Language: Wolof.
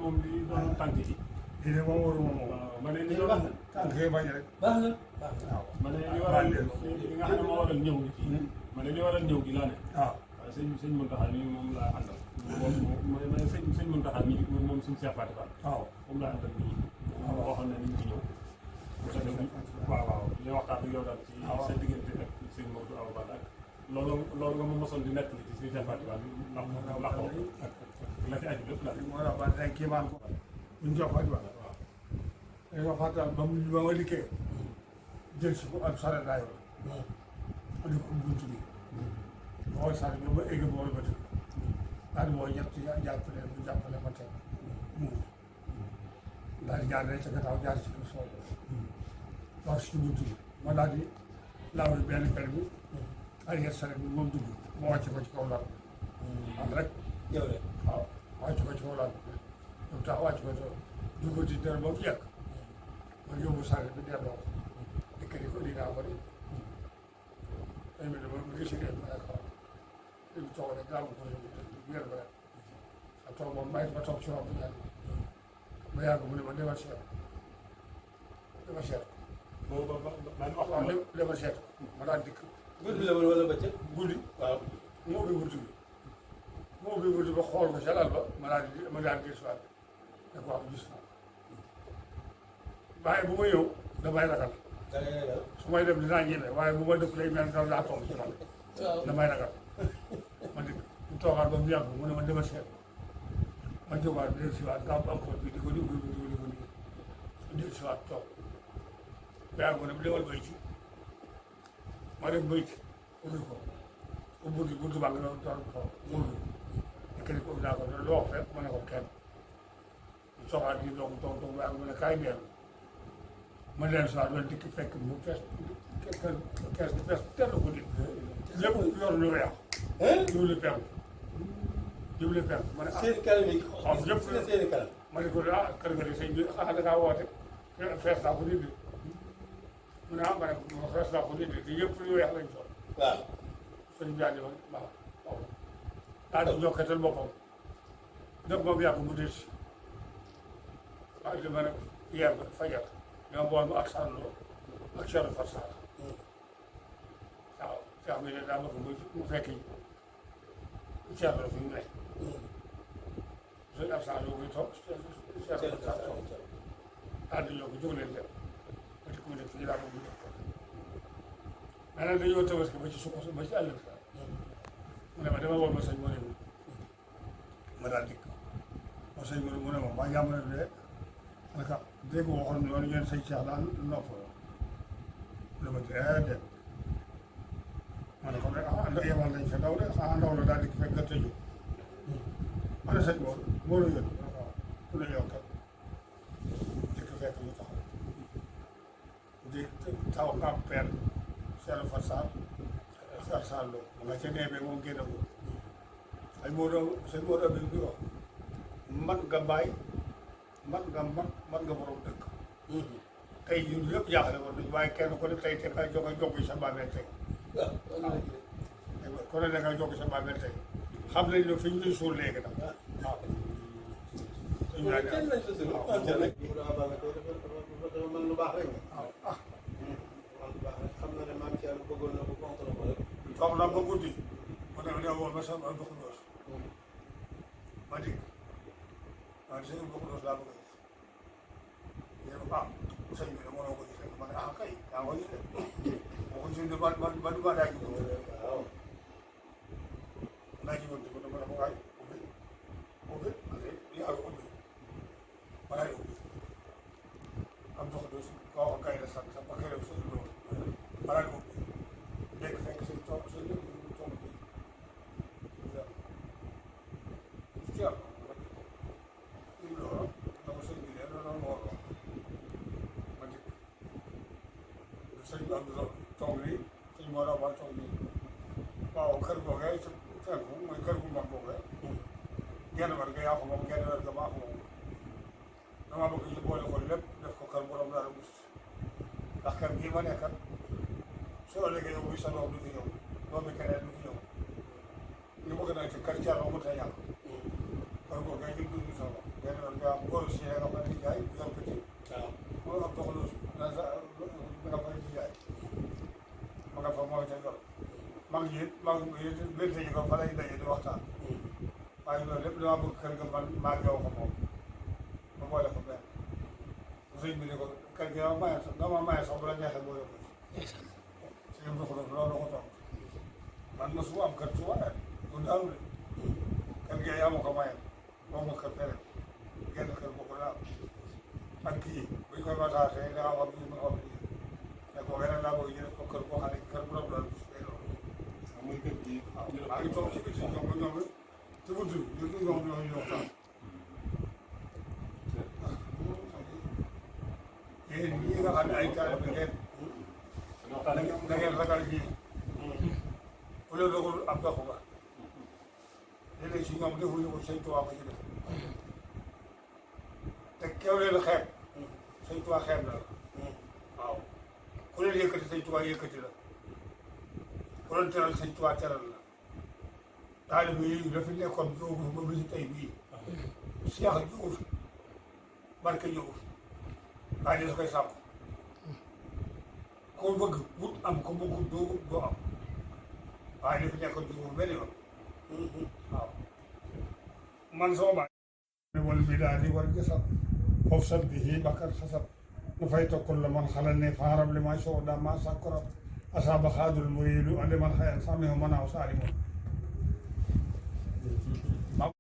moom li doon tànk yi. lii de moom waruma moom. waaw ma ne li doon tànk yi bañ rek. baax na baax na. waaw ma ne li waral li nga xam ne moo waral ñëw gi fii. ma ne li waral ñëw gi laa ne. waaw waaye sëñ Mountakha nii moom laa àndal. moom ma ne sëñ Mountakha nii moom suñu Cheikh Fatou Fall. waaw moom laa àndal nii. waaw boo xam ne ni ñu ci ñëw. waaw waaw li waxtaan ak yow daal ci sa diggante ak sëñ Maodo Awa Balla ak loolu nga ma mosoon di nekk ci suñu Cheikh Fatou Fall ndax la ci aju lépp la. moo tax ba tey kii maan ko. buñ jox Fatou Fall. waaw dañoo Fatou Fall ba ma dikkee jël si ko ak saret laa yor. andi ko buntu bi. ma xool saret bi ba egg bool ba tëdd. daal di woo ñett jàppale ma teg muur. daal di jaar rek ca gannaaw jaar ci kër Sow. wax si buntu bi ma daal di laawal benn per bi. arrière saret bi moom dugg ma wàcce ko ci kaw lal. am rek. yow de waaw wàcce ko ci kaw lal. yow tax wàcce ko ci dugg ci dara ba mu yàgg. man yóbbu saret bi delloo ko. dikkati ko dinaa ko de. dañu ne ma gis ngeen ma ne ko li mu toog rek daal ko wér ba rek. a toog moom may ma toog ci rob bi yàgg. ba yàgg mu ne ma demal seet. dama seet. boobu waaw dama seet. ma daal dikk. guddi la wala bëccëg. guddi. waaw. moo ubbi buntu bi. moo ubbi buntu bi xool ko ca lal ba ma daal di gis waat ne ko wax gis naa ko. waaye bu ma ñëw damay ragal. da ngay ragal. su may dem dinaa ñeme waaye bu ma dëpp lay mel daal daa toog ci man. waaw damay ragal. ma dikk mu toogaat ba mu yàgg mu ne ma dama seet. ma jógaat dellu si waat gaaw am bi di ko di ko dellu si waat toog. ba yàgg mu ne demal béy ci. ma dem béy ci ubbi ko. buntu baa ngi doon ko ubbi. dikkati ko ubbi naa ko ne loo wax rek ma ne ko kenn. mu soxlaat di doog ba yàgg mu ne kaay dellu. ma dellu si waat ma dikk fekk mu fees kees gi fees teel ko di. lépp yor lu weex. jiwli penku. jiwli penku ma ne ah. seen kanam yi. waaw yëpp seen kanam. ma ne ko ah kër ga de sëñ bi ah da ngaa woote. fees naa ko nit de. mu ne ah ma ne ko fees naa ko nit de te yëpp lu weex lañ sol. waaw. sëñ bi daal di waaw daal di jokkatal boppam. dëgg moom yàgg mu des. waaye li ma ne yeer ba fajar. ñoo bool ma ak sànloo ak Cheikh Farsala. waaw Cheikh bi ne daa bëgg mu fekk Cheikh la fi mu ne. sëñ Absa Lo muy toog Cheikh Farsala toog. daal di ñëw ko jóg leen dem. ba di ko def fii daa bëgg mu def ko. mais nag dañoo tabaski ba ci suko ba ci àll bi. mu ne ma dama woon ma sëñ mu ne ma daal dikk. ma sëñ mu ne ma maa jàmm ne de naka dégg nga waxoon noonu ngeen sëñ Cheikh daal noppaloo. mu ne ma déedéet. ma ne ko nag ah yebal nañ fa ndaw de ah ndaw la daal di fekk nga tëju. ma ne sëñ moo la yónni ma ne ko ku la yow kat dikk fekk ñu taxaw di taw nga am père Cheikh Farsal Lo nga ca neebee moom génnagul ay moo doon sëñ moo doon bi wax man nga bàyyi man nga borom dëkk. tey ñun lépp jaaxle woon nañu waaye kenn ku ne tey te nga jóg sa bàmmeel tey. waaw kon nag da nga jóg sa bàmmeel tey xam nañ ne fi ñu lay suul léegi nag waaw. suñu laaj kenn lañ sa suul. waaw kenn rek. dafa mën lu baax rek. waaw ah. man lu baax rek xam na ne maam Thierno bëggoon na ko contre ko rek. toog naa ba guddi mu ne ma woon ba sama bëgg doos ma dikk waaye sëñ bëgg doos laa bëgg a gis yéen ah sëñ bi de mënoo ko gis rek ma ne ah kay yaa ngi ko gis de moo ko gis de ba daa ji waaw. naa ji woon te dama ne ko waay ubbi ma ne yaa ngi ubbi ma daal di ubbi am dox doos koo wax kay la sant sax ba kay la sëñ bi ma daal di ubbi dégg fekk sëñ toog sëñ bi toog bi ci yàlla loolu dama sëñ bi de loolu moo war ma dikk sëñ bi am na toog nii sëñ moo daw ba toog nii waaw kër googee ci fenku mooy kër gu mag googee genn wàll ga yaa ko moom genn wàll ga maa ko moom dama bëgg ñu boole ko lépp def ko kër borom dara gis ndax kër gii ma nekkat soo léegi yow muy sa doom du fi ñëw doomi keneen du fi ñëw ñu bëgg naa ci kër Thierno mënut a ñàkk kër googee ñu dund sa bopp genn wàll ga am góor si nga fa di jaay yor ko ci moo am doxalu na sa nga fa di jaay ma nga fa mooy te yor mag yi bénte ñu ko fa lay daje di waxtaan waaye loolu lépp dama bëgg kër ga man maa ngi yow ko moom ma boole ko benn sëñ bi ne ko kër gi ma maye sax bu la neexee boole ko ci si ñoom doxalu loolu ko toog man ma su am kër su waree du daanu de kër gi yaa ma ko maye moom nga kër feneen genn kër boobu la am ak kii buñ koy mataasee da nga wax bii ma wax bii ne ko weneen laa bëgg ñu def ko kër boo xam ne kër bu doon bis day doon muy kër gi waaw maa ngi toog ci biti ñoom ci bunt bi ñoom ñu waxtaan yéen ñii nga xam ne ay taalibe ngeen da ngeen ragal ji ku leen dogal ab doxu ba léeg-léeg si ñoom defuñu ko sëñ Tuubaa ko ci def te kew leen xeeb sëñ Tuubaa xeeb na la waaw ku leen yëkkati sëñ Tuubaa yëkkati la ku leen teral sëñ Tuubaa teral la taalibe yi la fi nekkoon jógu ba bisu tey bii Seex jógu fi barke jógu fi waaye dina koy sàmm koo bëgg wut am ko bëggul doo am waaye li fi nekkoon jógu benn yoon waaw man sama baay wal bidaadi wal jasab foofu sat bihi bakar xasab nu fay tokkul la man xalal ne faarab li may sooda ma sakkorat asaba xaadul muriidu ande man xayan sàmmihu manaaw saari moom